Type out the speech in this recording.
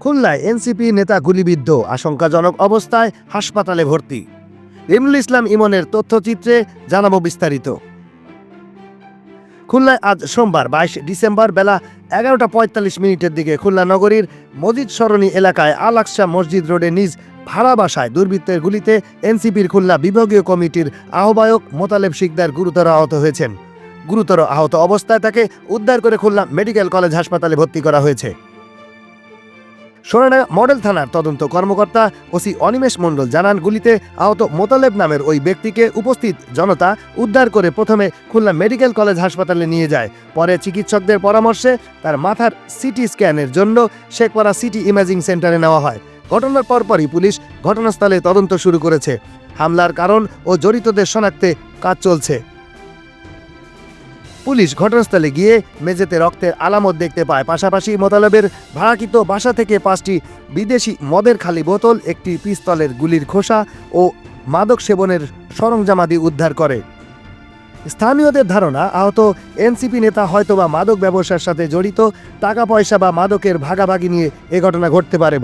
খুলনায় এনসিপি নেতা গুলিবিদ্ধ, আশঙ্কাজনক অবস্থায় হাসপাতালে ভর্তি। ইমরুল ইসলাম ইমনের তথ্যচিত্রে জানাবো বিস্তারিত। খুলনায় আজ সোমবার 22 ডিসেম্বর বেলা 11:45 দিকে খুলনা নগরীর মসজিদ সরণি এলাকায় আল আকসা মসজিদ রোডে নিজ ভাড়া বাসায় দুর্বৃত্তের গুলিতে এনসিপির খুলনা বিভাগীয় কমিটির আহ্বায়ক মোতালেব শিকদার গুরুতর আহত হয়েছেন। গুরুতর আহত অবস্থায় তাকে উদ্ধার করে খুলনা মেডিকেল কলেজ হাসপাতালে ভর্তি করা হয়েছে। সোনাডাঙ্গা মডেল থানার তদন্ত কর্মকর্তা ওসি অনিমেষ মণ্ডল জানান, গুলিতে আহত মোতালেব নামের ওই ব্যক্তিকে উপস্থিত জনতা উদ্ধার করে প্রথমে খুলনা মেডিকেল কলেজ হাসপাতালে নিয়ে যায়। পরে চিকিৎসকদের পরামর্শে তার মাথার সিটি স্ক্যানের জন্য শেখপাড়া সিটি ইমেজিং সেন্টারে নেওয়া হয়। ঘটনার পরপরই পুলিশ ঘটনাস্থলে তদন্ত শুরু করেছে। হামলার কারণ ও জড়িতদের শনাক্তে কাজ চলছে। পুলিশ ঘটনাস্থলে গিয়ে মেঝেতে রক্তের আলামত দেখতে পায়। পাশাপাশি মোতালেবের ভাড়াকৃত বাসা থেকে 5টি বিদেশি মদের খালি বোতল, একটি পিস্তলের গুলির খোসা ও মাদক সেবনের সরঞ্জামাদি উদ্ধার করে। স্থানীয়দের ধারণা, আহত এনসিপি নেতা হয়তোবা মাদক ব্যবসার সাথে জড়িত, টাকা পয়সা বা মাদকের ভাগাভাগি নিয়ে এ ঘটনা ঘটতে পারে।